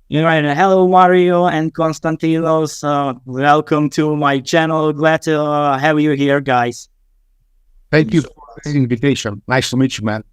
Right. Hello, Mario and Konstantinos. Welcome to my channel. Glad to have you here, guys. Thank you for the invitation. Nice to meet you, man.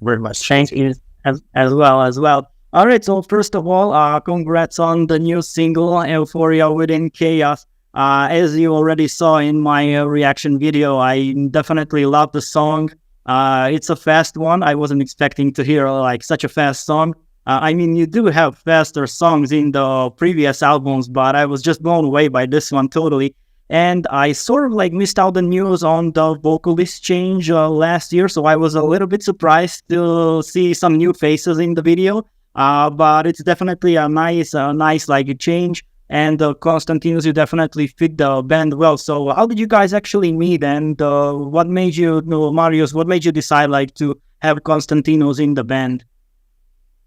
Very much. Thank you as well. All right. So first of all, congrats on the new single, Euphoria Within Chaos. As you already saw in my reaction video, I definitely love the song. It's a fast one. I wasn't expecting to hear like such a fast song. I mean, you do have faster songs in the previous albums, but I was just blown away by this one totally. And I sort of like missed out the news on the vocalist change last year, so I was a little bit surprised to see some new faces in the video. But it's definitely a nice like change. And Konstantinos, you definitely fit the band well. So how did you guys actually meet? And what made you, Marius, what made you decide like to have Konstantinos in the band?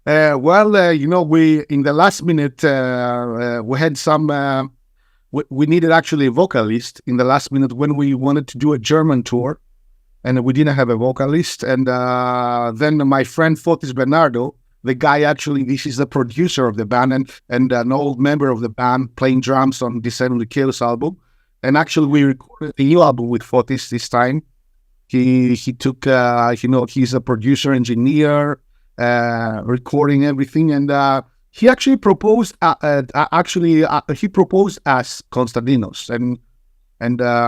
We in the last minute we had some. We needed actually a vocalist in the last minute when we wanted to do a German tour, and we didn't have a vocalist. And then my friend Fotis Bernardo, the guy actually, this is the producer of the band and an old member of the band playing drums on Descent on the Chaos album. And actually, we recorded a new album with Fotis this time. He took he's a producer engineer. Recording everything, and he actually proposed. He proposed as Konstantinos, and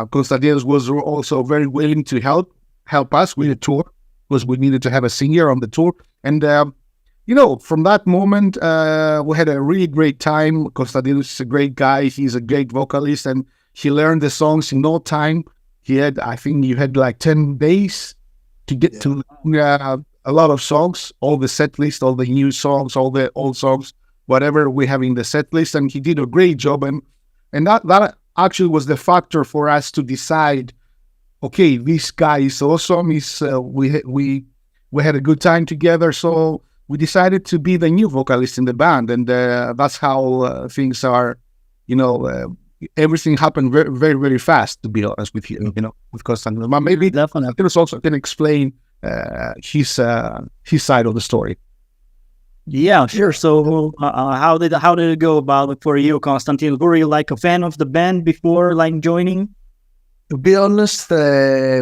Konstantinos was also very willing to help us with the tour because we needed to have a singer on the tour. And from that moment, we had a really great time. Konstantinos is a great guy. He's a great vocalist, and he learned the songs in no time. I think you had like 10 days to get to. A lot of songs, all the set list, all the new songs, all the old songs, whatever we have in the set list, and he did a great job. And that actually was the factor for us to decide, okay, this guy is awesome. We had a good time together, so we decided to be the new vocalist in the band, and that's how things are. Everything happened very, very, very fast. To be honest with you, with Konstantinos. Maybe definitely also can explain his side of the story. Yeah, sure. So how did it go about it for you, Konstantinos? Were you like a fan of the band before like joining? To be honest, I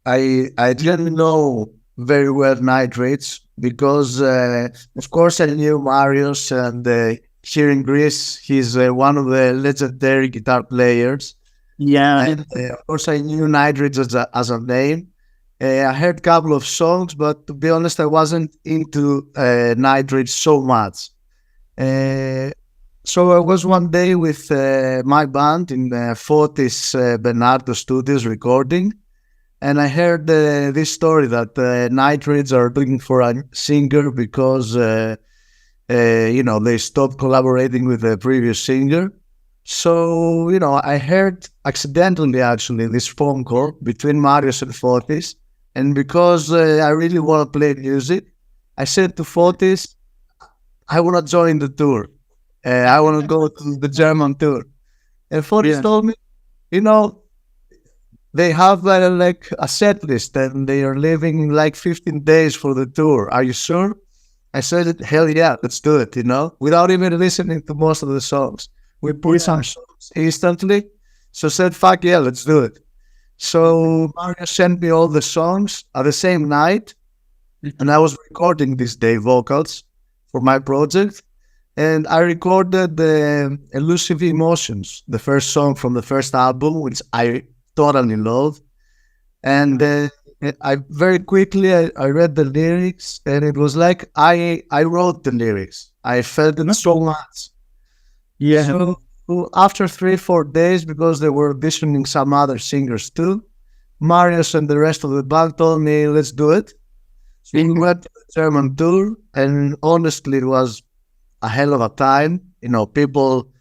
didn't know very well Nightrage because of course I knew Marius, and here in Greece he's one of the legendary guitar players. Yeah, and of course I knew Nightrage as a name. I heard a couple of songs, but to be honest, I wasn't into Nightrage so much. So I was one day with my band in Fotis Bernardo Studios recording, and I heard this story that Nightrage are looking for a singer because they stopped collaborating with the previous singer. So I heard accidentally actually this phone call between Marius and Fotis. And because I really want to play music, I said to Fotis, I want to join the tour. I want to go to the German tour. And Fotis told me, they have like a set list and they are leaving like 15 days for the tour. Are you sure? I said, hell yeah, let's do it, without even listening to most of the songs. We put some songs instantly. So I said, fuck yeah, let's do it. So Mario sent me all the songs at the same night, and I was recording this day vocals for my project, and I recorded the Elusive Emotions, the first song from the first album, which I totally love. And I very quickly I read the lyrics, and it was like I wrote the lyrics. I felt it so much. Yeah. So after 3-4 days, because they were auditioning some other singers too, Marius and the rest of the band told me, let's do it. So we went to the German tour, and honestly, it was a hell of a time. People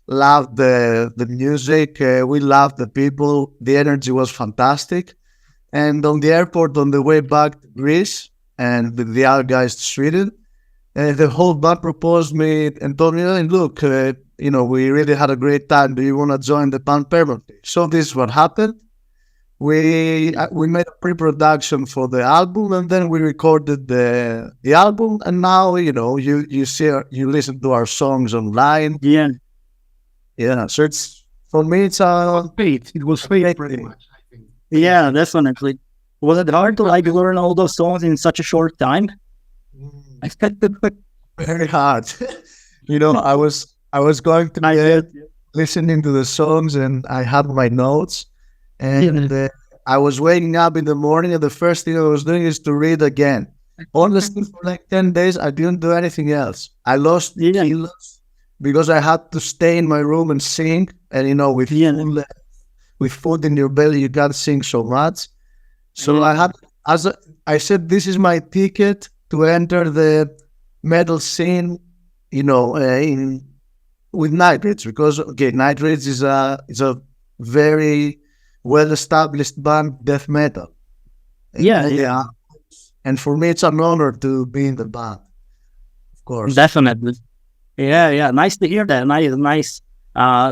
loved the music. We loved the people. The energy was fantastic. And on the airport, on the way back to Greece, and with the other guys to Sweden, the whole band proposed me and told me, look, we really had a great time. Do you want to join the band permanently? So this is what happened. we made a pre-production for the album, and then we recorded the album. And now you see you listen to our songs online. Yeah. Yeah. So it's for me, it's Fate. It was fate, pretty much, I think. Yeah, definitely. Was it hard to like learn all those songs in such a short time? very hard. I was going to bed, listening to the songs, and I had my notes, and I was waking up in the morning, and the first thing I was doing is to read again. Honestly, for like 10 days, I didn't do anything else. I lost kilos because I had to stay in my room and sing, and with food in your belly, you can't sing so much. So I said, this is my ticket to enter the metal scene, with Nightrage, because Nightrage is a very well-established band, death metal. Yeah. And for me, it's an honor to be in the band, of course. Definitely. Yeah. Nice to hear that. Nice.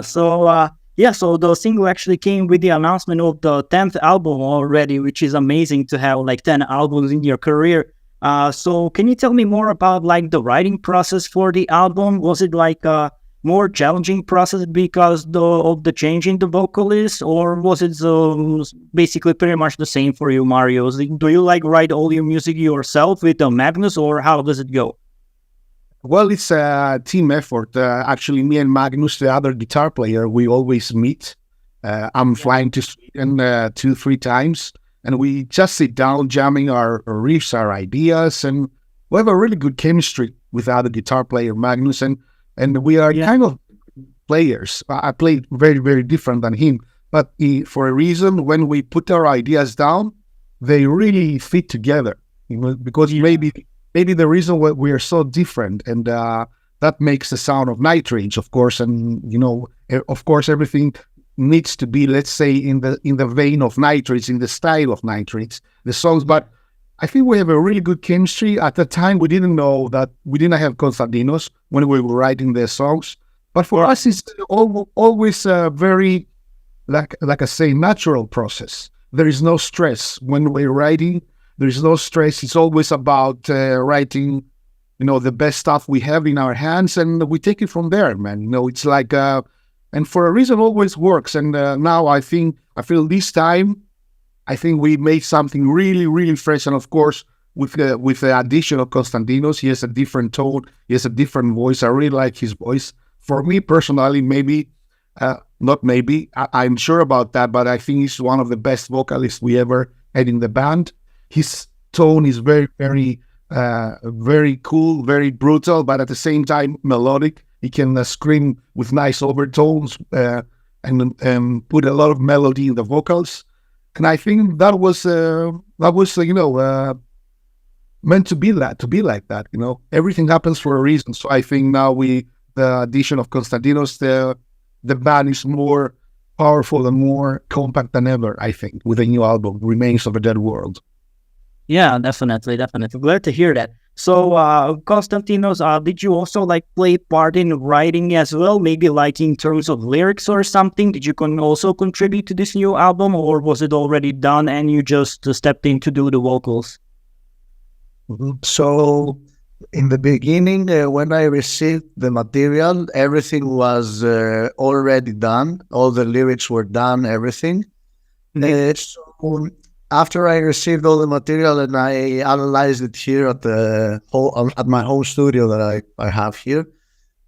So the single actually came with the announcement of the 10th album already, which is amazing to have like 10 albums in your career. So can you tell me more about like the writing process for the album? Was it like a more challenging process because of the change in the vocalist, or was it basically pretty much the same for you, Mario? Do you like write all your music yourself with Magnus, or how does it go? Well, it's a team effort. Actually, me and Magnus, the other guitar player, we always meet. I'm flying to Sweden 2-3 times, and we just sit down jamming our riffs, our ideas, and we have a really good chemistry with the other guitar player, Magnus, and we are kind of players. I play very, very different than him, but for a reason, when we put our ideas down, they really fit together. Because maybe the reason why we are so different, and that makes the sound of Nightrage, of course, and of course, everything needs to be, let's say, in the vein of Nightrage, in the style of Nightrage, the songs. But I think we have a really good chemistry. At the time, we didn't know that we didn't have Konstantinos when we were writing the songs. But for us, it's always a very, like I say, natural process. There is no stress when we're writing. There is no stress. It's always about writing, the best stuff we have in our hands, and we take it from there, man. It's like, and for a reason, always works. And now I feel this time, I think we made something really, really fresh. And of course, with the addition of Konstantinos, he has a different tone. He has a different voice. I really like his voice. For me personally, not maybe, I'm sure about that, but I think he's one of the best vocalists we ever had in the band. His tone is very, very, very cool, very brutal, but at the same time melodic. He can scream with nice overtones and put a lot of melody in the vocals. And I think that was meant to be like that. Everything happens for a reason. So I think now the addition of Konstantinos, the band is more powerful and more compact than ever, I think, with the new album, Remains of a Dead World. Yeah, definitely. Glad to hear that. So, Konstantinos, did you also like play part in writing as well? Maybe like in terms of lyrics or something? Did you also contribute to this new album, or was it already done and you just stepped in to do the vocals? So, in the beginning, when I received the material, everything was already done. All the lyrics were done, everything. So after I received all the material and I analyzed it here at my home studio that I have here,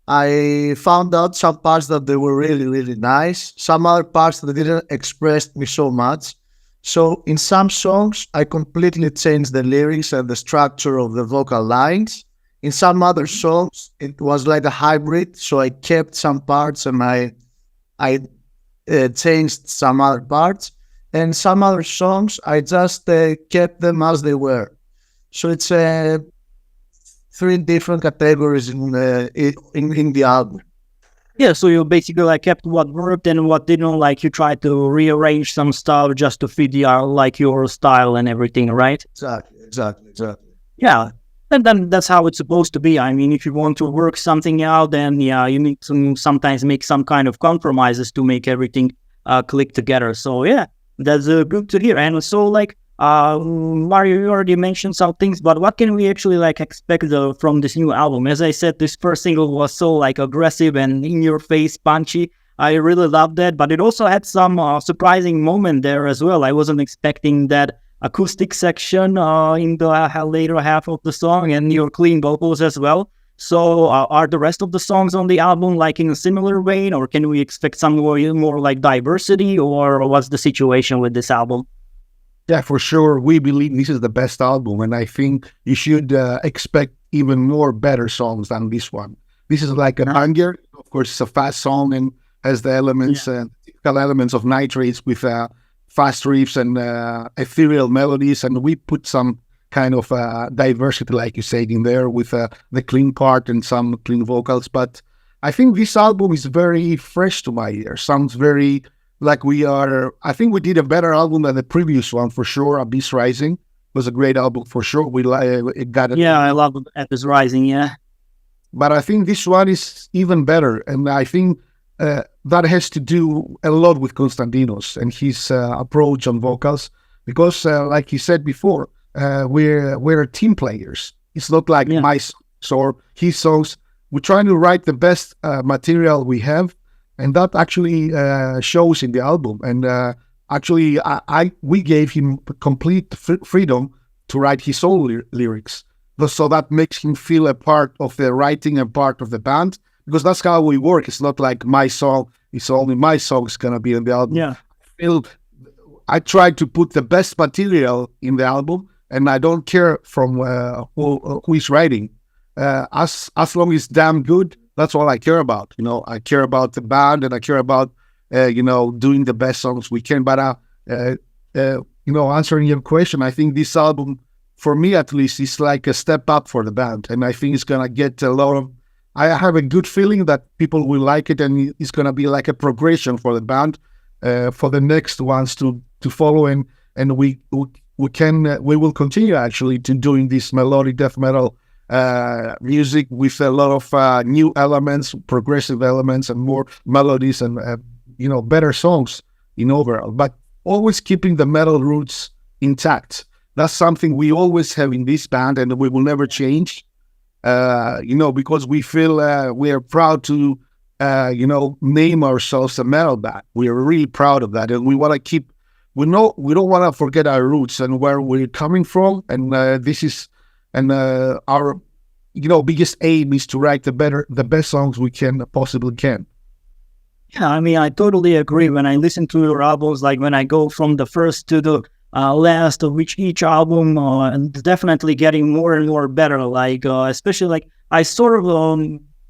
I found out some parts that they were really, really nice. Some other parts that didn't express me so much. So in some songs, I completely changed the lyrics and the structure of the vocal lines. In some other songs, it was like a hybrid. So I kept some parts and I changed some other parts. And some other songs, I just kept them as they were. So it's 3 different categories in the album. Yeah, so you basically like kept what worked and what didn't. Like you tried to rearrange some stuff just to fit your style and everything, right? Exactly. Yeah, and then that's how it's supposed to be. I mean, if you want to work something out, then you need to sometimes make some kind of compromises to make everything click together. So yeah. That's good to hear. And so, like, Mario, you already mentioned some things, but what can we actually like expect from this new album? As I said, this first single was so like aggressive and in your face, punchy. I really loved that, but it also had some surprising moment there as well. I wasn't expecting that acoustic section in the later half of the song, and your clean vocals as well. So are the rest of the songs on the album like in a similar vein, or can we expect some more like diversity, or what's the situation with this album? Yeah, for sure. We believe this is the best album, and I think you should expect even more better songs than this one. This is like a banger. Of course, it's a fast song and has the elements, typical elements of Nightrage with fast riffs and ethereal melodies, and we put some kind of diversity, like you said, in there with the clean part and some clean vocals. But I think this album is very fresh to my ear. Sounds very like I think we did a better album than the previous one, for sure. Abyss Rising was a great album, for sure. It got it. Yeah, I love Abyss Rising, yeah. But I think this one is even better. And I think that has to do a lot with Konstantinos and his approach on vocals. Because like he said before, we're team players. It's not like my songs or his songs. We're trying to write the best material we have. And that actually shows in the album. And actually, we gave him complete freedom to write his own lyrics. So that makes him feel a part of the writing and part of the band. Because that's how we work. It's not like my song, it's only my song is going to be in the album. Yeah. I try to put the best material in the album. And I don't care from who is writing. As long as it's damn good, that's all I care about. You know, I care about the band and I care about, doing the best songs we can. But, answering your question, I think this album, for me at least, is like a step up for the band. And I think it's going to get a lot of, I have a good feeling that people will like it, and it's going to be like a progression for the band for the next ones to follow. And we will continue actually to doing this melodic death metal music with a lot of new elements, progressive elements, and more melodies and better songs in overall, but always keeping the metal roots intact. That's something we always have in this band, and we will never change. Because we feel we are proud to name ourselves a metal band. We are really proud of that, and we want to keep. We don't want to forget our roots and where we're coming from, and this is. And our, biggest aim is to write the best songs we possibly can. Yeah, I mean, I totally agree. When I listen to your albums, like when I go from the first to the last of each album, definitely getting more and more better. Like, especially like I sort of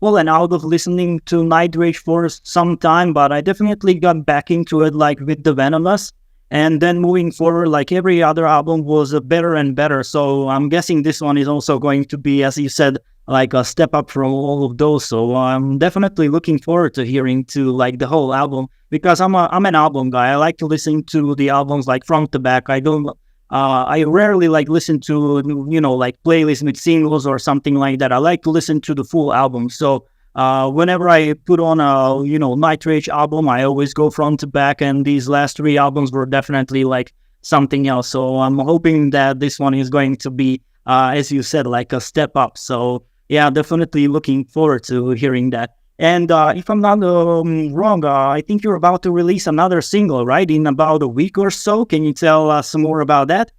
and out of listening to Nightrage for some time, but I definitely got back into it, like with the Venomous. And then moving forward, like every other album was better and better. So I'm guessing this one is also going to be, as you said, like a step up from all of those. So I'm definitely looking forward to hearing to like the whole album, because I'm an album guy. I like to listen to the albums like front to back. I rarely like listen to, like playlists with singles or something like that. I like to listen to the full album. So whenever I put on a, Nightrage album, I always go front to back, and these last 3 albums were definitely like something else. So I'm hoping that this one is going to be, as you said, like a step up. So yeah, definitely looking forward to hearing that. And if I'm not wrong, I think you're about to release another single, right? In about a week or so. Can you tell us some more about that?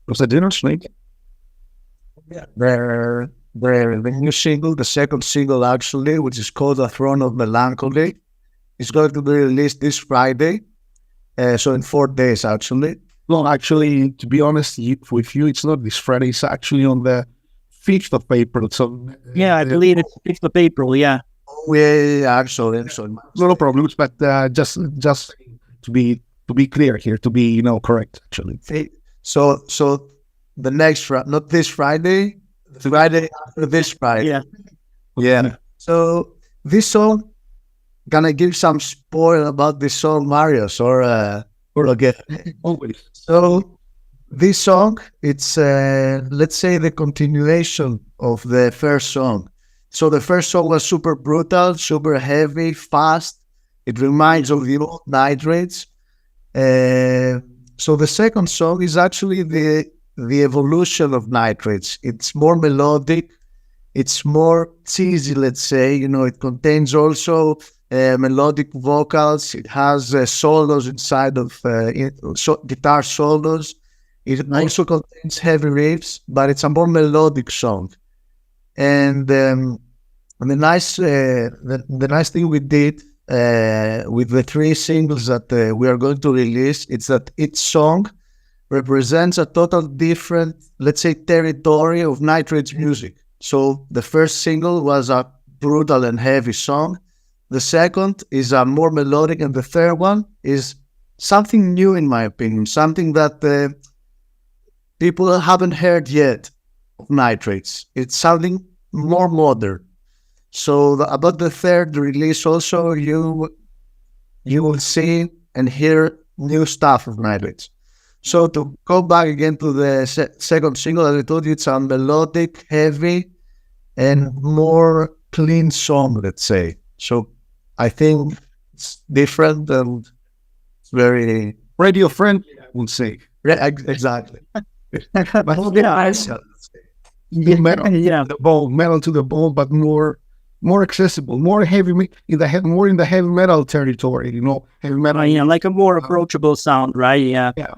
Was that dinner, Snake? Yeah. The new single, the second single actually, which is called The Throne of Melancholy, is going to be released this Friday. So in 4 days actually. Well, actually, to be honest with you, it's not this Friday. It's actually on the 5th of April. So yeah, I believe it's 5th of April. Yeah. Oh, yeah. I'm sorry. No problems, but just to be clear here, to be correct actually. So the next not this Friday. Friday after this Friday. Yeah. So this song, gonna give some spoil about this song, Marius, or again? Always. So this song, it's let's say the continuation of the first song. So the first song was super brutal, super heavy, fast. It reminds of the old Nightrage. So the second song is actually the evolution of Nightrage. It's more melodic, it's more cheesy, let's say. It contains also melodic vocals. It has solos inside of guitar solos. It also contains heavy riffs, but it's a more melodic song. And the nice thing we did with the 3 singles that we are going to release, it's that each song represents a total different, let's say, territory of Nightrage music. So the first single was a brutal and heavy song. The second is a more melodic, and the third one is something new, in my opinion, something that people haven't heard yet of Nightrage. It's something more modern. So about the third release also, you will see and hear new stuff of Nightrage. So to go back again to the second single, as I told you, it's a melodic, heavy, and more clean song, let's say. So I think it's different and it's very Radio friendly, I would say. exactly. But metal to the bone, but more accessible, more heavy in the heavy metal territory. Heavy metal. Like a more approachable sound, right? Yeah. Yeah.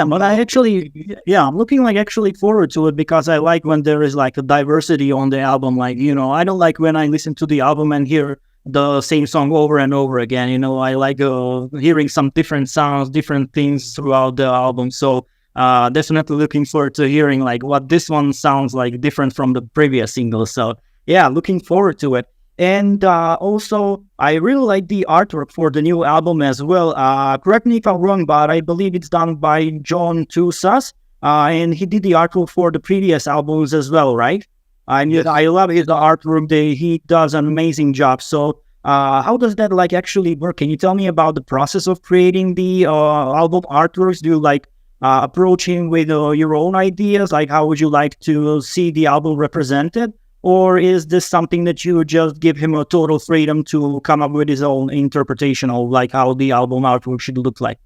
But I'm looking actually forward to it, because I like when there is like a diversity on the album. I don't like when I listen to the album and hear the same song over and over again. I like hearing some different sounds, different things throughout the album. So definitely looking forward to hearing like what this one sounds like different from the previous single. So yeah, looking forward to it. And also, I really like the artwork for the new album as well. Correct me if I'm wrong, but I believe it's done by John Tusas, and he did the artwork for the previous albums as well, right? Yes. I love his artwork. He does an amazing job. So how does that actually work? Can you tell me about the process of creating the album artworks? Do you approach him with your own ideas? Like, how would you like to see the album represented? Or is this something that you just give him a total freedom to come up with his own interpretation of how the album artwork should look like?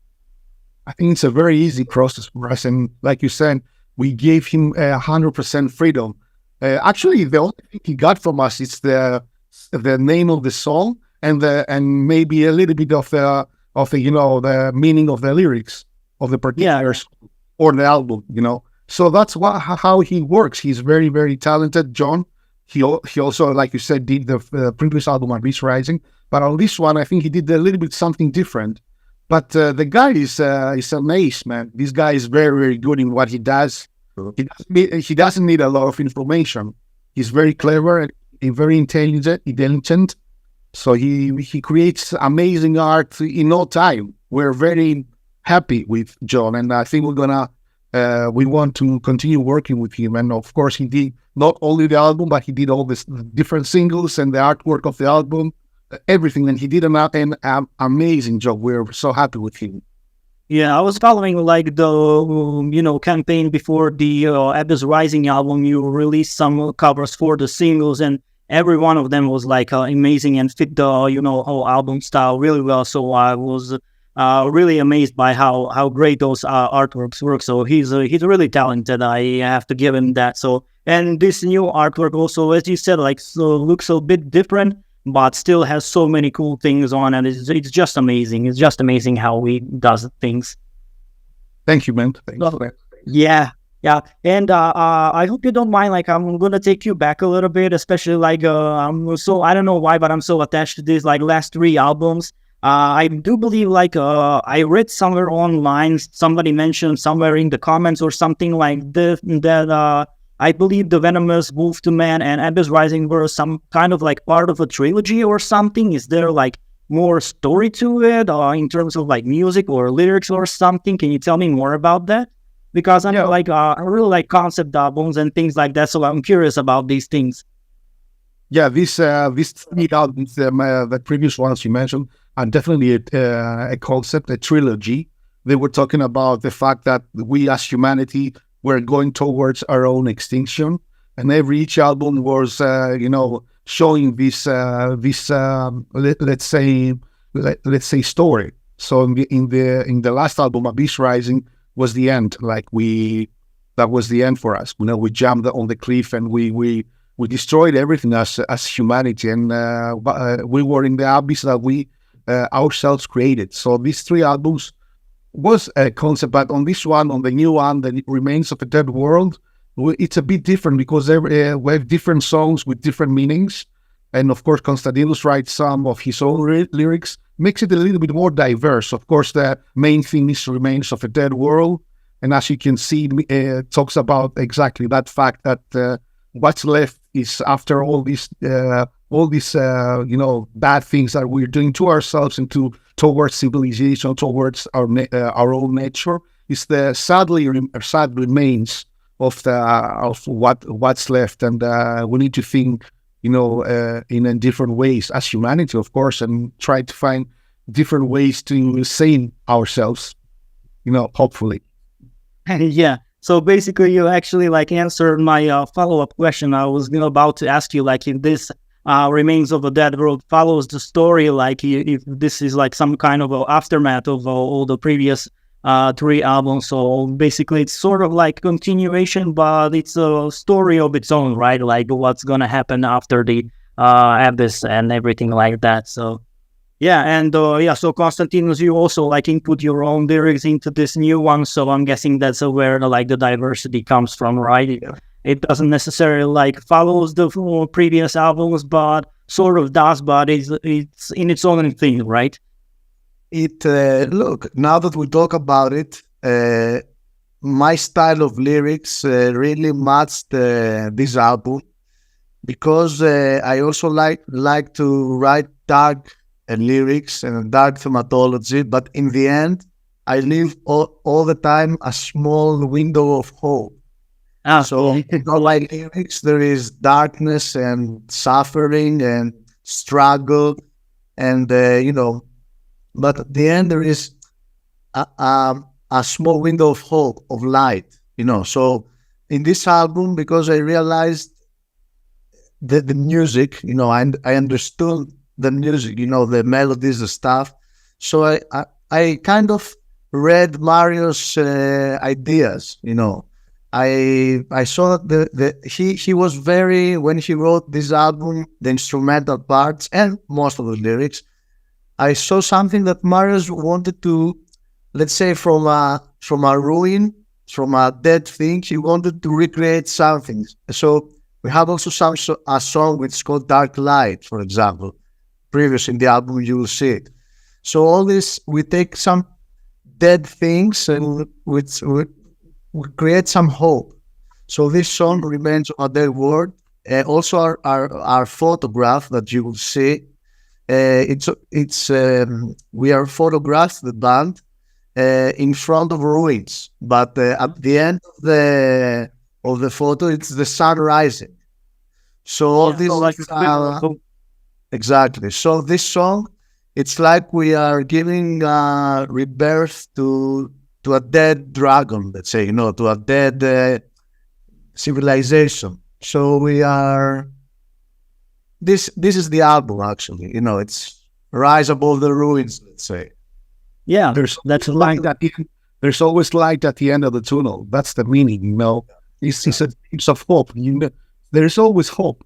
I think it's a very easy process for us. And like you said, we gave him 100% freedom. Actually, the only thing he got from us is the name of the song and maybe a little bit of the meaning of the lyrics of the particular song or the album. So that's how he works. He's very, very talented, John. He also, like you said, did the previous album on Beast Rising, but on this one, I think he did a little bit something different. But the guy is amazed, man. This guy is very, very good in what he does. He doesn't need a lot of information. He's very clever and very intelligent. So he creates amazing art in no time. We're very happy with John, and I think we want to continue working with him. And of course, he did not only the album, but he did all this different singles and the artwork of the album, everything. And he did an amazing job. We're so happy with him. Yeah, I was following the campaign before the Abyss Rising album. You released some covers for the singles, and every one of them was amazing and fit the whole album style really well. So I was really amazed by how great those artworks work. So he's really talented. I have to give him that. So, and this new artwork also, as you said, looks a bit different, but still has so many cool things on it. It's just amazing. It's just amazing how he does things. Thank you, man. Thanks. Yeah. And I hope you don't mind. I'm gonna take you back a little bit, especially I don't know why, but I'm so attached to these last 3 albums. I do believe I read somewhere online, somebody mentioned somewhere in the comments or something like this, that I believe The Venomous, Wolf to Man, and Abyss Rising were some kind of part of a trilogy or something. Is there more story to it in terms of music or lyrics or something? Can you tell me more about that? Because I really like concept albums and things like that, so I'm curious about these things. Yeah, these 3 albums, the previous ones you mentioned, are definitely a concept, a trilogy. They were talking about the fact that we as humanity were going towards our own extinction, and each album was, showing this let's say story. So in the last album, Abyss Rising was the end. Like that was the end for us. We jumped on the cliff and we destroyed everything as humanity, and we were in the abyss that we ourselves created. So these 3 albums was a concept, but on this one, on the new one, the Remains of a Dead World, it's a bit different because we have different songs with different meanings. And of course, Konstantinos writes some of his own lyrics, makes it a little bit more diverse. Of course, the main theme is Remains of a Dead World. And as you can see, it talks about exactly that fact that what's left is after all these bad things that we're doing to ourselves and towards civilization, towards our own nature, is the sad remains of what's left. And we need to think, in a different ways as humanity, of course, and try to find different ways to save ourselves, hopefully. Yeah. So basically, you actually answered my follow-up question. I was about to ask you if this Remains of a Dead World follows the story, if this is some kind of a aftermath of all the previous 3 albums. So basically, it's sort of continuation, but it's a story of its own, right? What's gonna happen after the Abyss and everything like that. So yeah, and so Konstantinos, you also input your own lyrics into this new one. So I'm guessing that's where the diversity comes from, right? It doesn't necessarily follows the previous albums, but sort of does. But it's in its own thing, right? Look, now that we talk about it, my style of lyrics really matched this album, because I also like to write dark lyrics and dark thematology, but in the end, I leave all the time a small window of hope. So in all my lyrics, there is darkness and suffering and struggle, and but at the end there is a small window of hope, of light. So in this album, because I realized that the music, I understood the music, the melodies, the stuff. So I kind of read Mario's ideas. I saw that he was very, when he wrote this album, the instrumental parts and most of the lyrics, I saw something that Marius wanted to, let's say, from a ruin, from a dead thing, he wanted to recreate something. So we have also a song which is called Dark Light, for example. Previous in the album, you will see it. So all this, we take some dead things and we create some hope. So this song Remains of a Dead World. Also our photograph that you will see. We are photographed, the band, in front of ruins, but at the end of the photo, it's the sun rising. So all this, exactly. So this song, it's like we are giving rebirth to a dead dragon, let's say, to a dead civilization. So we are. This is the album, actually. It's Rise Above the Ruins, let's say. Yeah, that's light at the end. There's always light at the end of the tunnel. That's the meaning, It's a glimpse of hope. There's always hope,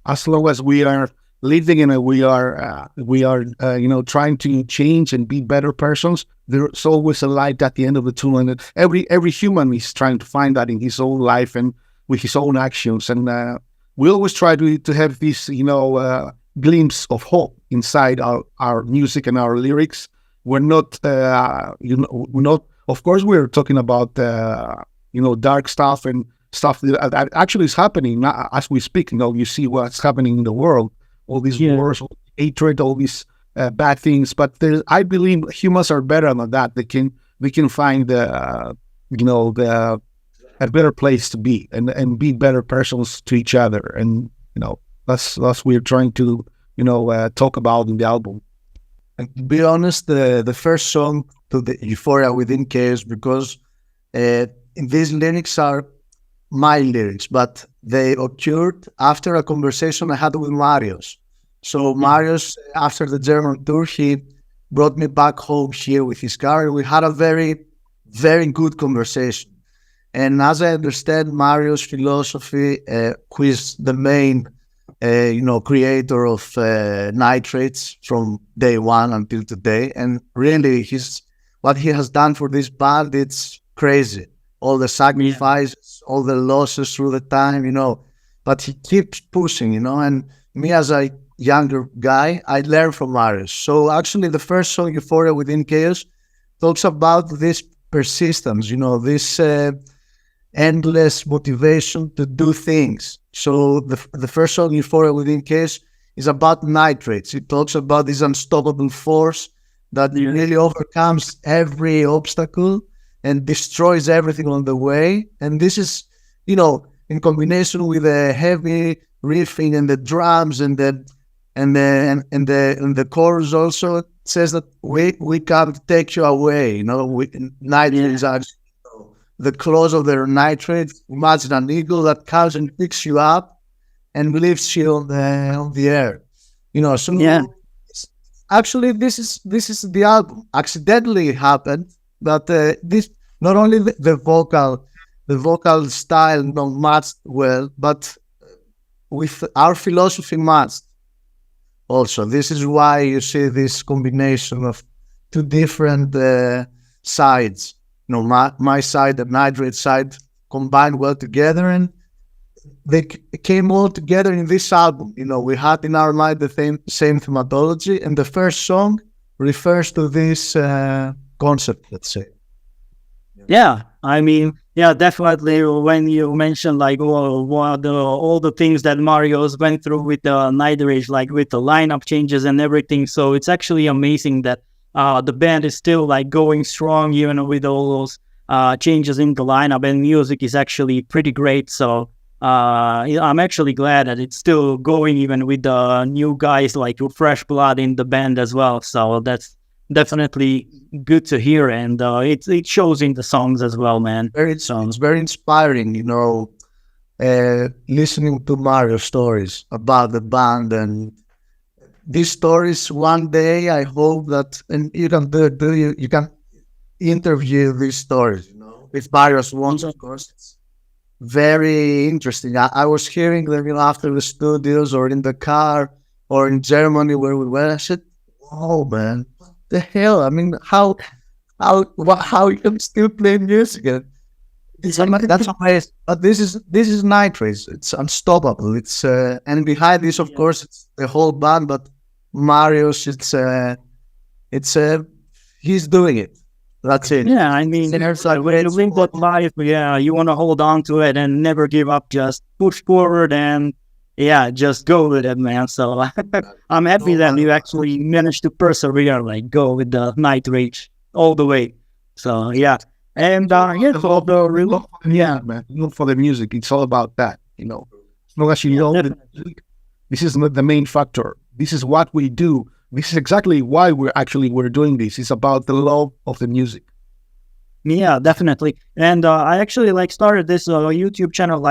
as long as we are living and we are trying to change and be better persons. There's always a light at the end of the tunnel, and every human is trying to find that in his own life and with his own actions. And we always try to have this, glimpse of hope inside our music and our lyrics. We're not, of course, we're talking about, dark stuff and stuff that actually is happening as we speak. You see what's happening in the world, all these wars, all hatred, all these bad things. But I believe humans are better than that. We can find a better place to be and be better persons to each other. And, that's what we're trying to, talk about in the album. And to be honest, the first song to the Euphoria Within Chaos, because these lyrics are my lyrics, but they occurred after a conversation I had with Marius. So Marius, after the German tour, he brought me back home here with his car. We had a very, very good conversation. And as I understand Mario's philosophy, who is the main, creator of Nightrage from day one until today, and really what he has done for this band, it's crazy. All the sacrifices, all the losses through the time, but he keeps pushing, and me as a younger guy, I learned from Mario. So actually the first song, Euphoria Within Chaos, talks about this persistence, this endless motivation to do things. So the first song, Euphoria Within Chaos, is about Nightrage. It talks about this unstoppable force that really overcomes every obstacle and destroys everything on the way. And this is, in combination with the heavy riffing and the drums and the chorus also, it says that we can't take you away. Nightrage is actually the close of their Nightrage. Imagine an eagle that comes and picks you up and lifts you on the air. Actually, this is the album. Accidentally it happened, but this not only the vocal style matched well, but with our philosophy matched also. This is why you see this combination of two different sides. My side and Nightrage side combined well together, and they came all together in this album. We had in our mind the same thematology, and the first song refers to this concept, let's say. Yeah, I mean, definitely. When you mentioned like all the things that Mario's went through with the Nightrage, like with the lineup changes and everything, so it's actually amazing that the band is still like going strong even with all those changes in the lineup, and music is actually pretty great. So I'm actually glad that it's still going even with the new guys, like fresh blood in the band as well. So that's definitely good to hear, and it shows in the songs as well, man. It's very inspiring, listening to Mario's stories about the band, and these stories one day I hope that, and you can you can interview these stories, if Marius wants, of course. It's very interesting. I was hearing them after the studios or in the car or in Germany where we were. I said, "Oh man, what the hell? I mean, how you can still play music?" That's amazing. But this is Nightrage. It's unstoppable. It's and behind this, of course, it's the whole band. But Marius, he's doing it. That's it. Yeah, I mean, when you link that life, you want to hold on to it and never give up. Just push forward and just go with it, man. So I'm happy that you actually managed to persevere, like go with the Nightrage all the way. So and for the man, not for the music. It's all about that, As long as you know the music, this is not the main factor. This is what we do. This is exactly why we're doing this. It's about the love of the music. Yeah, definitely. And I actually started this YouTube channel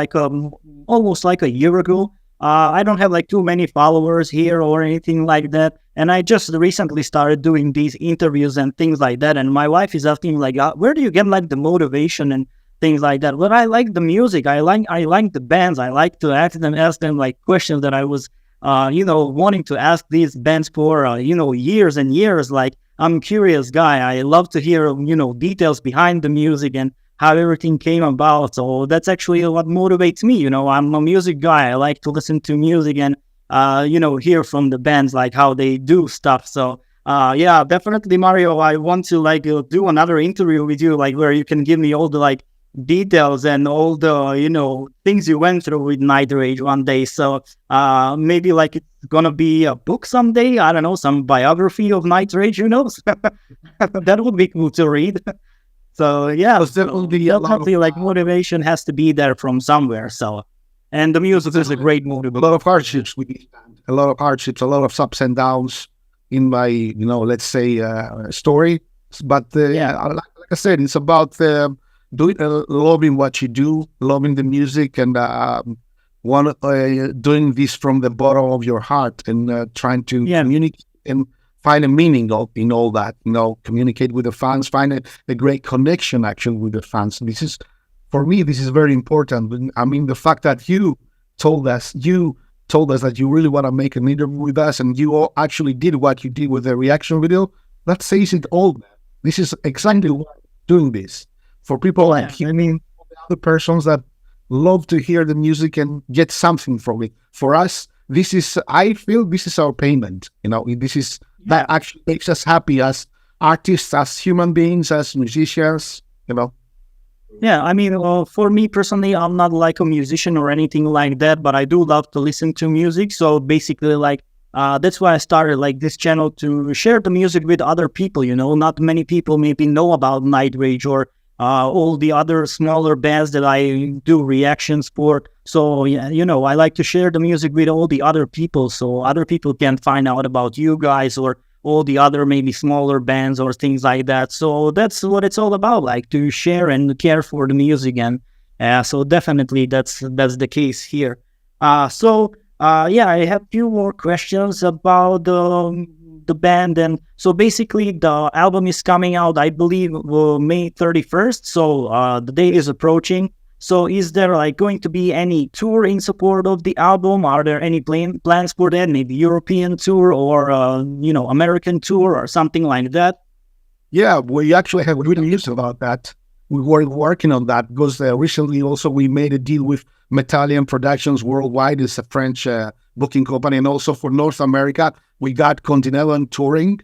almost like a year ago. I don't have too many followers here or anything like that. And I just recently started doing these interviews and things like that. And my wife is asking where do you get the motivation and things like that? Well, I like the music. I like the bands. I like to ask them questions that I was wanting to ask these bands for, years and years. I'm a curious guy. I love to hear, details behind the music and how everything came about. So that's actually what motivates me. I'm a music guy. I like to listen to music and, hear from the bands, how they do stuff. So, definitely, Mario, I want to do another interview with you, where you can give me all the details and all the things you went through with Nightrage one day. So maybe it's gonna be a book someday. I don't know, some biography of Nightrage. Who knows? That would be cool to read. So definitely motivation has to be there from somewhere. So, and the music is a great motivator. A lot of hardships with this band. A lot of ups and downs in my let's say story. But like I said, it's about loving what you do, loving the music, and doing this from the bottom of your heart, and trying to communicate and find a meaning in all that, communicate with the fans, find a great connection actually with the fans. For me, this is very important. I mean, the fact that you told us that you really want to make an interview with us, and you all actually did what you did with the reaction video, that says it all. This is exactly why I'm doing this. For people like you, other persons that love to hear the music and get something from it. For us, I feel this is our payment. That actually makes us happy as artists, as human beings, as musicians, Yeah, I mean, for me personally, I'm not like a musician or anything like that, but I do love to listen to music. So basically, that's why I started like this channel, to share the music with other people. Not many people maybe know about Nightrage or all the other smaller bands that I do reactions for. So yeah, I like to share the music with all the other people, so other people can find out about you guys or all the other maybe smaller bands or things like that. So that's what it's all about, like to share and care for the music. And so definitely that's the case here. Yeah, I have a few more questions about the band. And so basically the album is coming out, I believe, May 31st. So the date is approaching. So is there like going to be any tour in support of the album? Are there any plans for that? Maybe European tour or, American tour or something like that? Yeah, we actually have good news about that. We were working on that because recently also we made a deal with Metallian Productions Worldwide. It's a French booking company. And also for North America, we got Continental touring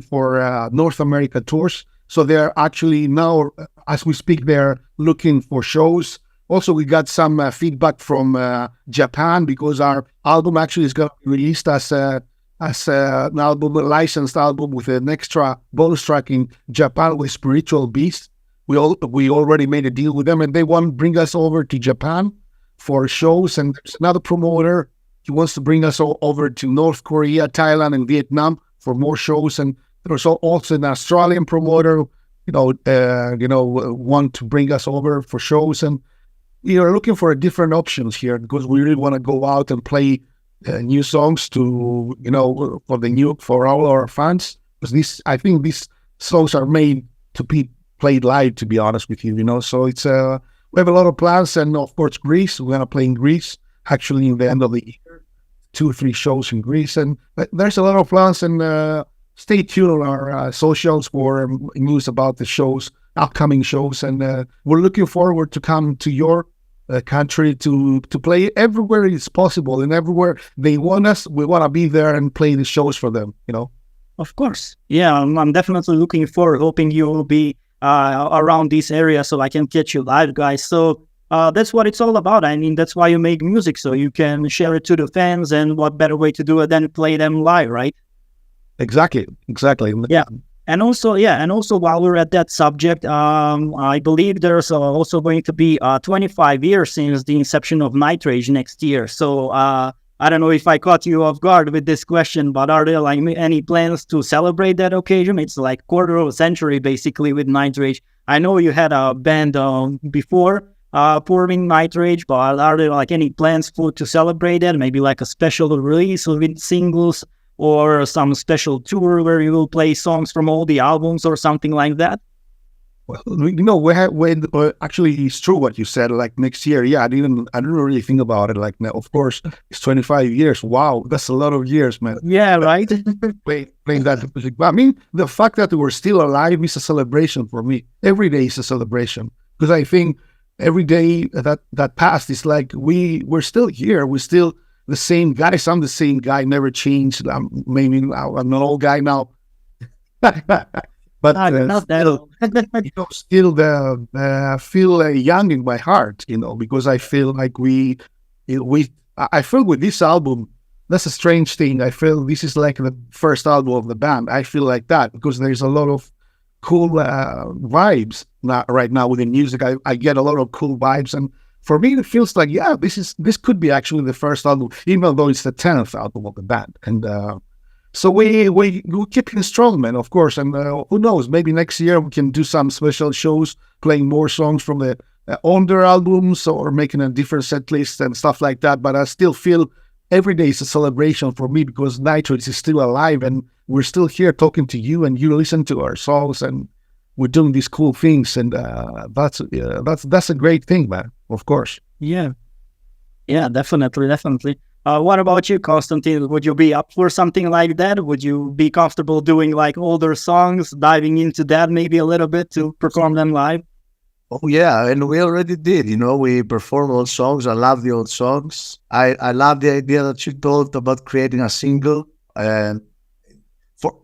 for North America tours. So they're actually now, as we speak, they're looking for shows. Also, we got some feedback from Japan, because our album actually is going to be released as an album, a licensed album with an extra bonus track in Japan with Spiritual Beast. We already made a deal with them, and they want to bring us over to Japan for shows. And there's another promoter, he wants to bring us all over to North Korea, Thailand, and Vietnam for more shows. And there's also an Australian promoter, want to bring us over for shows. And we are looking for different options here, because we really want to go out and play new songs for all our fans. Because I think these songs are made to be played live, to be honest with you. So it's we have a lot of plans, and of course Greece. We're gonna play in Greece actually in the end of the year, 2 or 3 shows in Greece, and there's a lot of plans. And stay tuned on our socials for news about the shows, upcoming shows. And we're looking forward to come to your country to play everywhere it's possible, and everywhere they want us, we want to be there and play the shows for them, Of course. Yeah, I'm definitely looking forward, hoping you will be around this area so I can catch you live, guys. So that's what it's all about. I mean, that's why you make music, so you can share it to the fans, and what better way to do it than play them live, right? Exactly. Yeah. And also while we're at that subject, I believe there's also going to be 25 years since the inception of Nightrage next year. So I don't know if I caught you off guard with this question, but are there like any plans to celebrate that occasion? It's like quarter of a century basically with Nightrage. I know you had a band before forming Nightrage, but are there like any plans to celebrate that? Maybe like a special release with singles, or some special tour where you will play songs from all the albums or something like that? Well, actually, it's true what you said. Like next year, yeah, I didn't really think about it. Like, of course, it's 25 years. Wow, that's a lot of years, man. Yeah, right. Playing that music. But I mean, the fact that we're still alive is a celebration for me. Every day is a celebration, because I think every day that passed is like we're still here. We're still the same guys. I'm the same guy, never changed. Maybe I'm an old guy now, but not that old. Still feel young in my heart, because I feel like I feel with this album, that's a strange thing. I feel this is like the first album of the band. I feel like that because there's a lot of cool vibes right now with the music. I get a lot of cool vibes, and for me, it feels like, yeah, this could be actually the first album, even though it's the 10th album of the band. And so we keep it strong, man, of course. And who knows, maybe next year we can do some special shows, playing more songs from the older albums, or making a different set list and stuff like that. But I still feel every day is a celebration for me because Nightrage is still alive and we're still here talking to you and you listen to our songs and we're doing these cool things. And that's a great thing, man, of course. Yeah. Yeah, definitely, definitely. What about you, Konstantin? Would you be up for something like that? Would you be comfortable doing like older songs, diving into that maybe a little bit to perform them live? Oh yeah, and we already did. We perform old songs. I love the old songs. I love the idea that you told about creating a single. I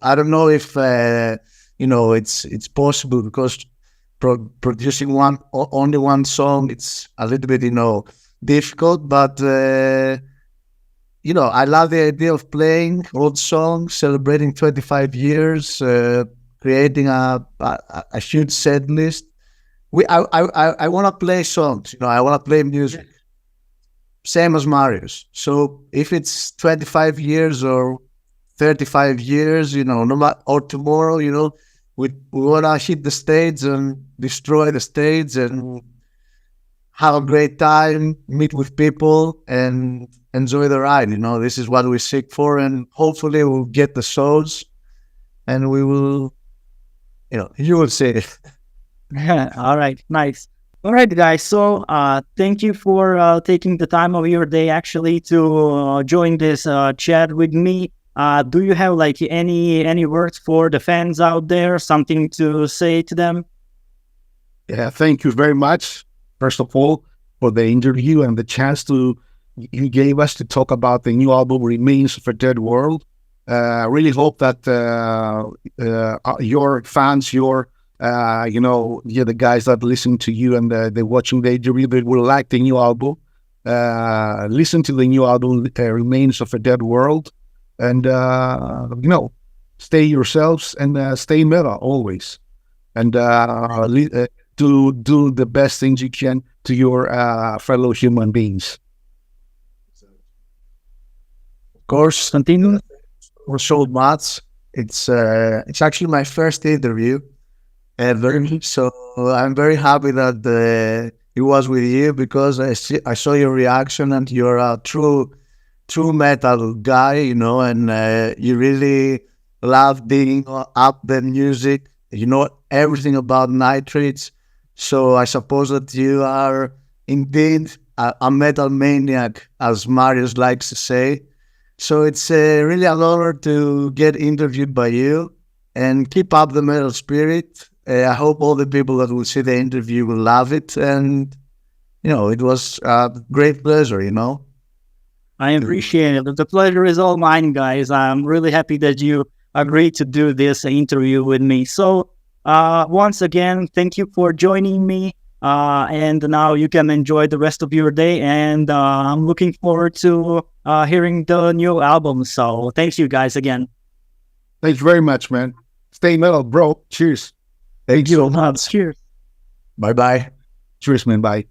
don't know if it's possible because producing only one song, it's a little bit difficult. But I love the idea of playing old songs, celebrating 25 years, creating a huge set list. I want to play songs, I want to play music, same as Marius. So if it's 25 years or 35 years, no matter, or tomorrow, we want to hit the stage and destroy the stage and have a great time, meet with people and enjoy the ride. This is what we seek for, and hopefully we'll get the shows and we will, you will see it. All right, nice. All right, guys. So, thank you for taking the time of your day actually to join this chat with me. Do you have like any words for the fans out there? Something to say to them? Yeah, thank you very much. First of all, for the interview and the chance you gave us to talk about the new album "Remains of a Dead World." I really hope that your fans, the guys that listen to you and they're watching the interview, they will like the new album. Listen to the new album, Remains of a Dead World. And, stay yourselves and stay metal always. And do the best things you can to your fellow human beings. Of course, Continue. For so much. It's actually my first interview ever, so I'm very happy that it was with you because I saw your reaction and you're a true metal guy, and you really love digging up the music. You know everything about Nightrage, so I suppose that you are indeed a metal maniac, as Marius likes to say. So it's really an honor to get interviewed by you, and keep up the metal spirit. I hope all the people that will see the interview will love it, and it was a great pleasure. I appreciate it. The pleasure is all mine, guys. I'm really happy that you agreed to do this interview with me. So once again, thank you for joining me. And now you can enjoy the rest of your day. And I'm looking forward to hearing the new album. So thanks you guys again. Thanks very much, man. Stay metal, bro. Cheers. Thank you so much. Cheers. Bye-bye. Cheers, man. Bye.